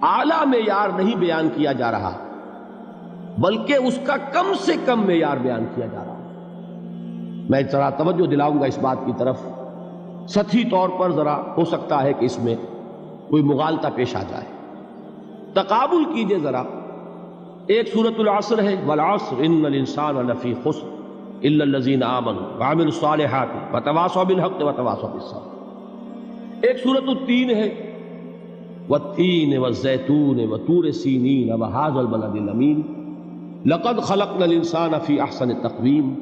اعلیٰ معیار نہیں بیان کیا جا رہا، بلکہ اس کا کم سے کم معیار بیان کیا جا رہا۔ میں ذرا توجہ دلاؤں گا اس بات کی طرف، سطحی طور پر ذرا ہو سکتا ہے کہ اس میں کوئی مغالطہ پیش آ جائے۔ تقابل کیجئے ذرا، ایک سورۃ العصر ہے، والعصر ان الانسان لفی خسر الا الذین آمنوا وعملوا الصالحات وتواصوا بالحق وتواصوا بالصبر۔ ایک سورۃ التین ہے، والتین والزیتون وطور سینین وہذا البلد الامین لقد خلقنا الانسان فی احسن تقویم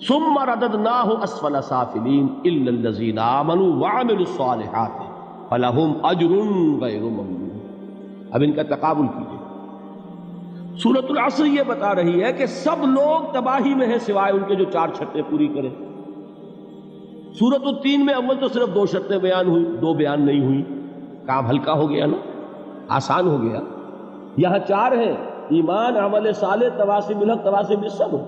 ثم رددناہ اسفل سافلین الا الذین آمنوا وعملوا الصالحات فلہم اجر غیر ممنون۔ اب ان کا تقابل کیجئے۔ سورۃ العصر یہ بتا رہی ہے کہ سب لوگ تباہی میں ہیں سوائے ان کے جو 4 شرطیں پوری کریں۔ سورۃ التین میں اول تو صرف 2 شرطیں بیان ہوئی، 2 بیان نہیں ہوئی، کام ہلکا ہو گیا نا، آسان ہو گیا۔ یہاں 4 ہیں، ایمان، عمل صالح، تواصی بالحق، تواصی بالصبر۔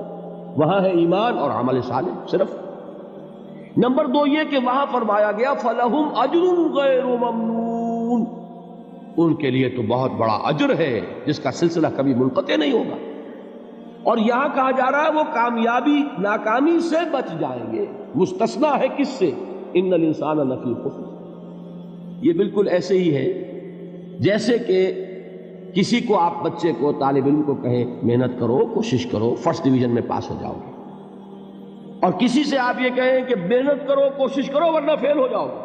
وہاں ہے ایمان اور عمل صالح صرف۔ نمبر 2 یہ کہ وہاں فرمایا گیا فَلَهُمْ أَجْرٌ غَيْرُ مَمْنُونَ، ان کے لیے تو بہت بڑا اجر ہے جس کا سلسلہ کبھی منقطع نہیں ہوگا۔ اور یہاں کہا جا رہا ہے وہ کامیابی ناکامی سے بچ جائیں گے۔ مستثنیٰ ہے کس سے؟ ان الانسان لفی خسر۔ یہ بالکل ایسے ہی ہے جیسے کہ کسی کو آپ بچے کو، طالب علم کو کہیں محنت کرو، کوشش کرو، فرسٹ ڈویژن میں پاس ہو جاؤ گے، اور کسی سے آپ یہ کہیں کہ محنت کرو، کوشش کرو ورنہ فیل ہو جاؤ گے۔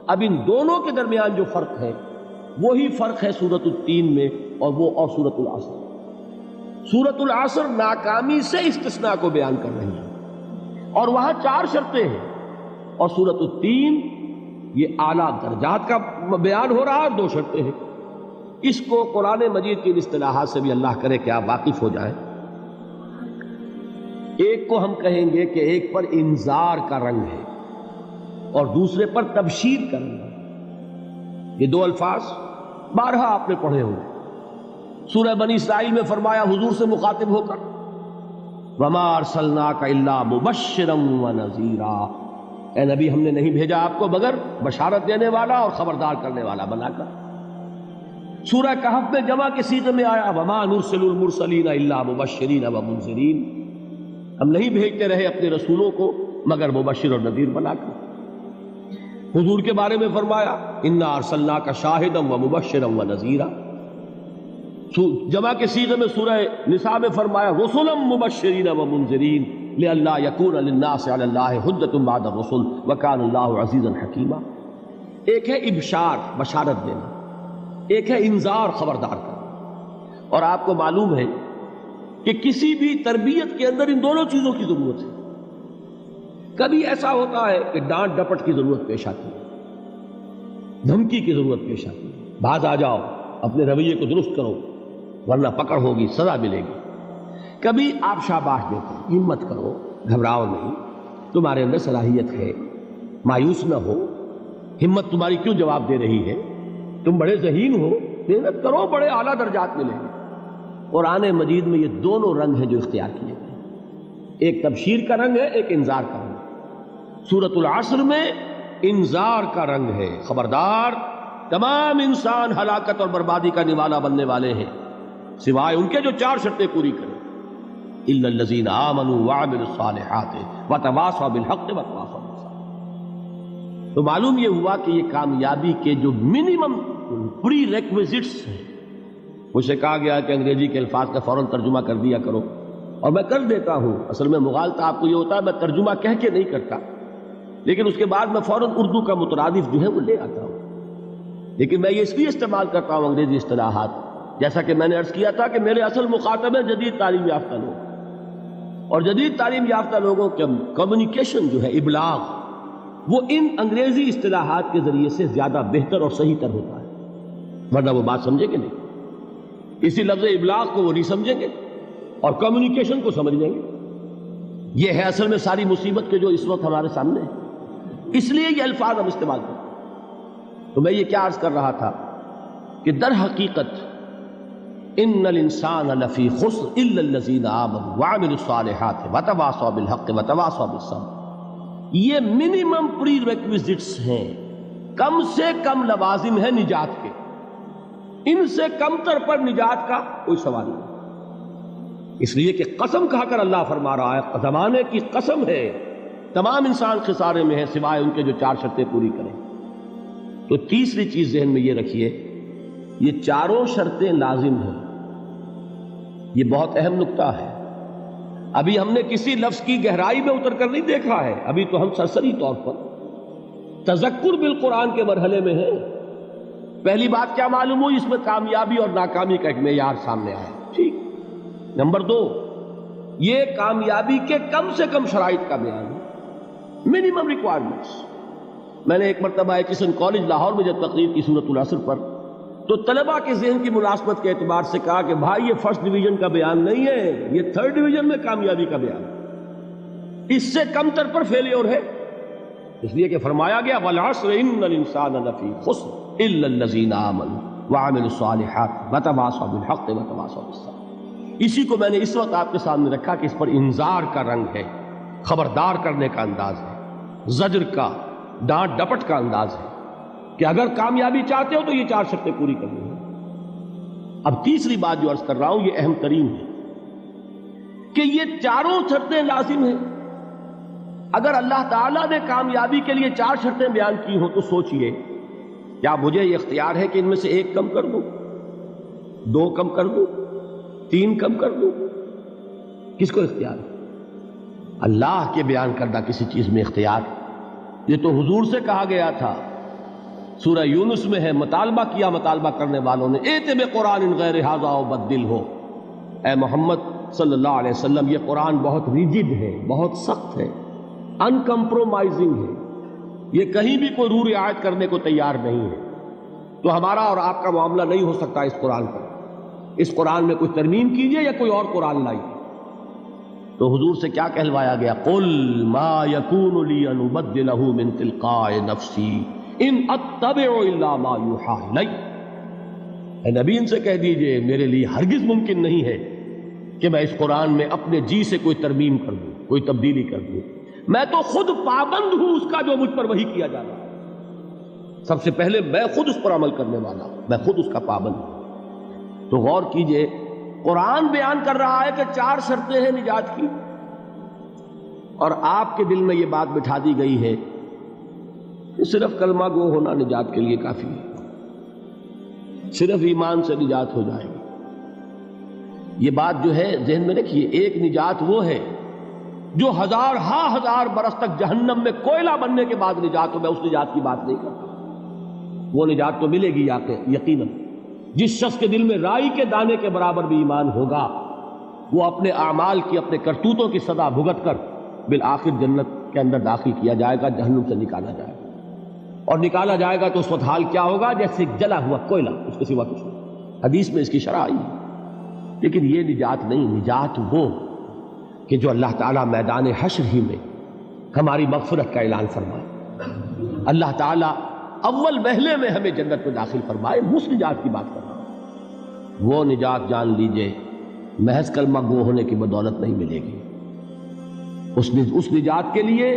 اب ان دونوں کے درمیان جو فرق ہے وہی فرق ہے سورۃ التین میں اور سورۃ العصر۔ سورۃ العصر ناکامی سے استثناء کو بیان کر رہی ہے اور وہاں 4 شرطیں ہیں، اور سورۃ التین یہ اعلیٰ درجات کا بیان ہو رہا ہے، 2 شرطیں ہیں۔ اس کو قرآن مجید کی اصطلاحات سے بھی اللہ کرے کہ آپ واقف ہو جائیں۔ ایک کو ہم کہیں گے کہ ایک پر انذار کا رنگ ہے اور دوسرے پر تبشیر کا رنگ ہے۔ یہ 2 الفاظ بارہا آپ نے پڑھے ہوئے۔ سورہ بنی اسرائیل میں فرمایا حضور سے مخاطب ہو کر وَمَا أَرْسَلْنَاكَ إِلَّا مُبَشِّرًا وَنَذِيرًا، اے نبی ہم نے نہیں بھیجا آپ کو مگر بشارت دینے والا اور خبردار کرنے والا بنا کر۔ سورہ کہف میں جمع کے صیغے میں آیا وَمَا نُرْسِلُ الْمُرْسَلِينَ إِلَّا مُبَشِّرِينَ وَمُنذِرِينَ، ہم نہیں بھیجتے رہے اپنے رسولوں کو مگر مبشر اور نذیر بنا کر۔ حضور کے بارے میں فرمایا اِنَّا أَرْسَلْنَاكَ شَاهِدًا وَمُبَشِّرًا وَنَذِيرًا۔ جمع کے صیغے میں سورہ نساء میں فرمایا رُسُلًا مُبَشِّرِينَ وَمُنذِرِينَ لِئَلَّا يَكُونَ لِلنَّاسِ عَلَى اللَّهِ حُجَّةٌ بَعْدَ الرُّسُلِ وَكَانَ اللَّهُ عَزِيزًا حَكِيمًا۔ ایک ہے ابشار، بشارت دینا، ایک ہے انذار، خبردار کرنا۔ اور آپ کو معلوم ہے کہ کسی بھی تربیت کے اندر ان دونوں چیزوں کی ضرورت ہے۔ کبھی ایسا ہوتا ہے کہ ڈانٹ ڈپٹ کی ضرورت پیش آتی ہے، دھمکی کی ضرورت پیش آتی ہے، باز آ جاؤ، اپنے رویے کو درست کرو ورنہ پکڑ ہوگی، سزا ملے گی۔ کبھی آپ شاباش دیتے ہیں، ہمت کرو، گھبراؤ نہیں، تمہارے اندر صلاحیت ہے، مایوس نہ ہو، ہمت تمہاری کیوں جواب دے رہی ہے، تم بڑے ذہین ہو، محنت کرو، بڑے اعلیٰ درجات ملیں گے۔ قرآن مجید میں یہ دونوں رنگ ہیں جو اختیار کیے گئے، ایک تبشیر کا رنگ ہے، ایک انذار کا رنگ ہے۔ سورۃ العصر میں انذار کا رنگ ہے، خبردار، تمام انسان ہلاکت اور بربادی کا نوالا بننے والے ہیں سوائے ان کے جو 4 شرطیں پوری کریں، الا الذین آمنوا وعملوا الصالحات وتواصوا بالحق وتواصوا بالصبر۔ تو معلوم یہ ہوا کہ یہ کامیابی کے جو منیمم پری ریکویزٹس ہیں، مجھ سے کہا گیا کہ انگریزی کے الفاظ کا فوراً ترجمہ کر دیا کرو، اور میں کر دیتا ہوں۔ اصل میں مغالطہ آپ کو یہ ہوتا ہے میں ترجمہ کہہ کے نہیں کرتا، لیکن اس کے بعد میں فوراً اردو کا مترادف جو ہے وہ لے آتا ہوں۔ لیکن میں یہ اس لیے استعمال کرتا ہوں انگریزی اصطلاحات، جیسا کہ میں نے عرض کیا تھا کہ میرے اصل مخاطب ہیں جدید تعلیم یافتہ لوگ، اور جدید تعلیم یافتہ لوگوں کے کمیونیکیشن جو ہے، ابلاغ، وہ ان انگریزی اصطلاحات کے ذریعے سے زیادہ بہتر اور صحیح تر ہوتا ہے، ورنہ وہ بات سمجھیں گے نہیں۔ اسی لفظ ابلاغ کو وہ نہیں سمجھیں گے اور کمیونیکیشن کو سمجھ لیں گے۔ یہ ہے اصل میں ساری مصیبت کے جو اس وقت ہمارے سامنے ہے، اس لیے یہ الفاظ ہم استعمال کرتے ہیں۔ تو میں یہ کیا عرض کر رہا تھا کہ در حقیقت ان الانسان لفی خسر الا الذین آمنوا وعملوا الصالحات وتواصوا بالحق وتواصوا بالصبر، یہ منیمم پری ریکویزٹس ہیں، کم سے کم لوازم ہیں نجات کے۔ ان سے کمتر پر نجات کا کوئی سوال نہیں، اس لیے کہ قسم کھا کر اللہ فرما رہا ہے، زمانے کی قسم ہے، تمام انسان خسارے میں ہیں سوائے ان کے جو 4 شرطیں پوری کریں۔ تو تیسری چیز ذہن میں یہ رکھیے، یہ چاروں شرطیں لازم ہیں، یہ بہت اہم نکتہ ہے۔ ابھی ہم نے کسی لفظ کی گہرائی میں اتر کر نہیں دیکھا ہے، ابھی تو ہم سرسری طور پر تذکر بالقرآن کے مرحلے میں ہیں۔ پہلی بات کیا معلوم ہوئی؟ اس میں کامیابی اور ناکامی کا ایک معیار سامنے آیا، ٹھیک۔ نمبر 2، یہ کامیابی کے کم سے کم شرائط کا بیان ہے، منیمم ریکوائرمنٹس۔ میں نے ایک مرتبہ ایچسن کالج لاہور میں جب تقریر کی سورۃ العصر پر، تو طلباء کے ذہن کی مناسبت کے اعتبار سے کہا کہ بھائی یہ فرسٹ ڈویژن کا بیان نہیں ہے، یہ تھرڈ ڈویژن میں کامیابی کا بیان ہے، اس سے کم تر پر فیلیور ہے، اس لیے کہ فرمایا گیا والعصر ان الانسان لفی خسر الا الذین آمنوا وعملوا الصالحات وتواصوا بالحق وتواصوا بالصبر۔ اسی کو میں نے اس وقت آپ کے سامنے رکھا کہ اس پر انذار کا رنگ ہے، خبردار کرنے کا انداز ہے، زجر کا، ڈانٹ ڈپٹ کا انداز ہے کہ اگر کامیابی چاہتے ہو تو یہ 4 شرطیں پوری کرنی ہیں۔ اب تیسری بات جو عرض کر رہا ہوں یہ اہم ترین ہے کہ یہ چاروں شرطیں لازم ہیں۔ اگر اللہ تعالیٰ نے کامیابی کے لیے 4 شرطیں بیان کی ہوں تو سوچئے، کیا مجھے یہ اختیار ہے کہ ان میں سے 1 کم کر دوں، 2 کم کر دوں، 3 کم کر دوں؟ کس کو اختیار ہے؟ اللہ کے بیان کردہ کسی چیز میں اختیار۔ یہ تو حضور سے کہا گیا تھا، سورہ یونس میں ہے، مطالبہ کیا مطالبہ کرنے والوں نے، ایت بقرآن غیر ھذا وبدل ہو، اے محمد صلی اللہ علیہ وسلم یہ قرآن بہت ریجڈ ہے، بہت سخت ہے، ان کمپرومائزنگ ہے، یہ کہیں بھی کوئی روح رعایت کرنے کو تیار نہیں ہے، تو ہمارا اور آپ کا معاملہ نہیں ہو سکتا اس قرآن پر، اس قرآن میں کچھ ترمیم کیجئے یا کوئی اور قرآن لائیے۔ تو حضور سے کیا کہلوایا گیا؟ قل ما یکون لی ان ابدلہ من تلقاء نفسی ان اتبع الا ما یوحی الی۔ اے نبی ان سے کہہ دیجئے میرے لیے ہرگز ممکن نہیں ہے کہ میں اس قرآن میں اپنے جی سے کوئی ترمیم کر دوں، کوئی تبدیلی کر دوں، میں تو خود پابند ہوں اس کا جو مجھ پر وحی کیا جا رہا ہے، سب سے پہلے میں خود اس پر عمل کرنے والا ہوں، میں خود اس کا پابند ہوں۔ تو غور کیجئے، قرآن بیان کر رہا ہے کہ 4 شرطیں ہیں نجات کی، اور آپ کے دل میں یہ بات بٹھا دی گئی ہے کہ صرف کلمہ گو ہونا نجات کے لیے کافی ہے، صرف ایمان سے نجات ہو جائے گی۔ یہ بات جو ہے ذہن میں رکھیے، ایک نجات وہ ہے جو ہزار برس تک جہنم میں کوئلہ بننے کے بعد نجات ہو، میں اس نجات کی بات نہیں کرتا، وہ نجات تو ملے گی یقیناً۔ جس شخص کے دل میں رائی کے دانے کے برابر بھی ایمان ہوگا، وہ اپنے اعمال کی، اپنے کرتوتوں کی سزا بھگت کر بالآخر جنت کے اندر داخل کیا جائے گا، جہنم سے نکالا جائے گا، اور نکالا جائے گا تو اس وقت حال کیا ہوگا؟ جیسے جلا ہوا کوئلہ، اس کے سوا کچھ نہیں۔ حدیث میں اس کی شرح آئی ہے۔ لیکن یہ نجات نہیں، نجات وہ کہ جو اللہ تعالیٰ میدان حشر ہی میں ہماری مغفرت کا اعلان فرمائے، اللہ تعالیٰ اول وہلے میں ہمیں جنت میں داخل فرمائے، اس نجات کی بات کر رہا ہوں۔ وہ نجات جان لیجئے محض کلمہ گو ہونے کی بدولت نہیں ملے گی، اس نجات کے لیے